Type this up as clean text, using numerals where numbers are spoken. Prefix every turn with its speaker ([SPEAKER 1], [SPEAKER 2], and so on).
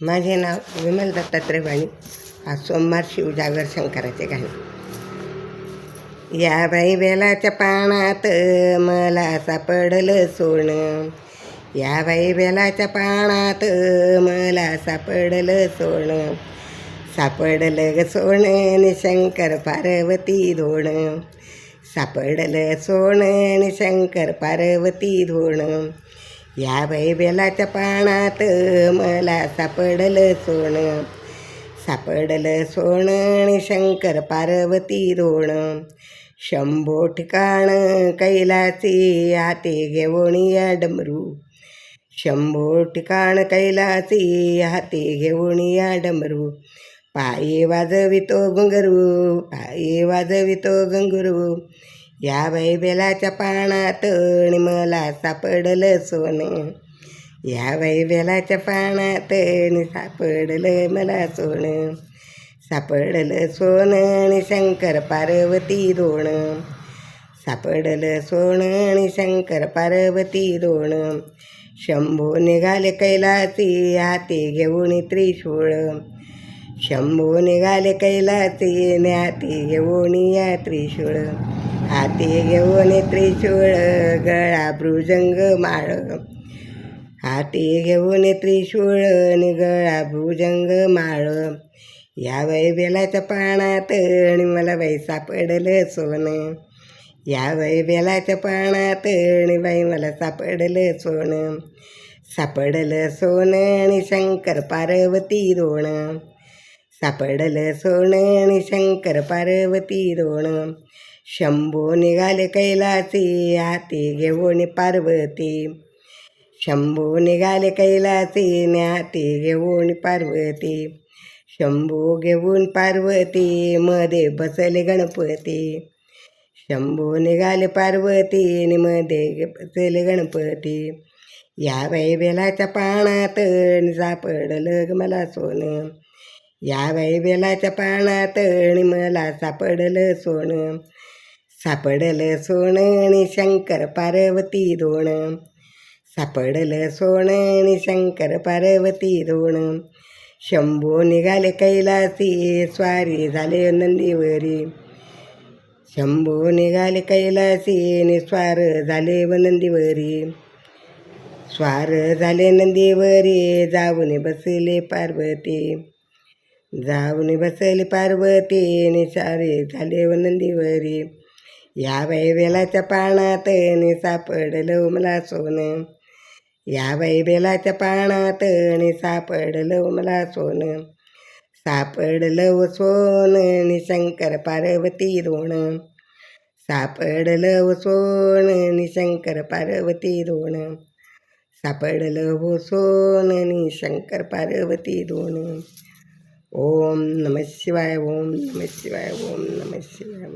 [SPEAKER 1] माझे नाव विमल दत्तात्रय वाणी. आज सोमवार शिवजागर शंकराचे गाणे. या बाई बेलाच्या पानात मला सापडलं सोनं, या बाई बेलाच्या पानात मला सापडलं सोनं, सापडलं ग सोनं नि शंकर पार्वती धोण, सापडलं सोनं नि शंकर पार्वती धोण. या बाई बेलाच्या पानात मला सापडलं सोनं, सापडलं सोनं आणि शंकर पार्वती धोण. शंभो ठिकाण कैलासी हाते घेऊन या डमरू, शंभो ठिकाण कैलासी हाते घेऊन या डमरू. पायी वाजवितो घुंगरू, पायी वाजवितो घुंगरू. या बाई बेलाच्या पानात आणि मला सापडलं सोनं, या बाई बेलाच्या पानात आणि सापडलं मला सोनं, सापडलं सोनं आणि शंकर पार्वती धोण, सापडलं सोनं आणि शंकर पार्वती धोण. शंभो निघाले कैलासी हाती घेऊन त्रिशूळ, शंभो निघाले कैलासी हाती घेऊन या त्रिशूळ. हाती घेऊन त्रिशूळ गळा भुजंग माळ, हाती घेऊन त्रिशूळ नि गळा भुजंग माळ. या बाई बेलाच्या पानात आणि मला बाई सापडलं सोनं, या बाई बेलाच्या पानात आणि बाई मला सापडलं सोनं, सापडलं सोनं आणि शंकर पार्वती धोण, सापडलं सोनं आणि शंकर पार्वती धोण. शंभो निघाले कैलासी हाती घेऊन पार्वती, शंभो निघाले कैलासी हाती घेऊन पार्वती. शंभो घेऊन पार्वती मध्ये बसले गणपती, शंभो निघाले पार्वती नि मध्ये बसले गणपती. या बाई बेलाच्या पानात सापडलं मला सोनं, या बाई बेलाच्या पानात आणि मला सापडलं सोनं, सापडलं सोनं आणि शंकर पार्वती धोण, सापडलं सोनं आणि शंकर पार्वती धोण. शंभो निघाले कैलासी स्वारी झाले नंदीवरी, शंभो निघाले कैलासी नि स्वार झाले व नंदीवरी, स्वार झाले नंदीवरी जाऊन बसले पार्वती, जाऊन बसले पार्वती नि सारे झाले व नंदीवरी. या बाई बेलाच्या पानात नि सापडलं मला सोनं, या बाई बेलाच्या पानात नि सापडलं मला सोनं, सापडलं सोनं नि शंकर पार्वती धोण, सापडलं सोनं नि शंकर पार्वती धोण, सापडलं सोनं नि शंकर पार्वती धोण. ओम नमः शिवाय, ओम नमः शिवाय, ओम नमः शिवाय.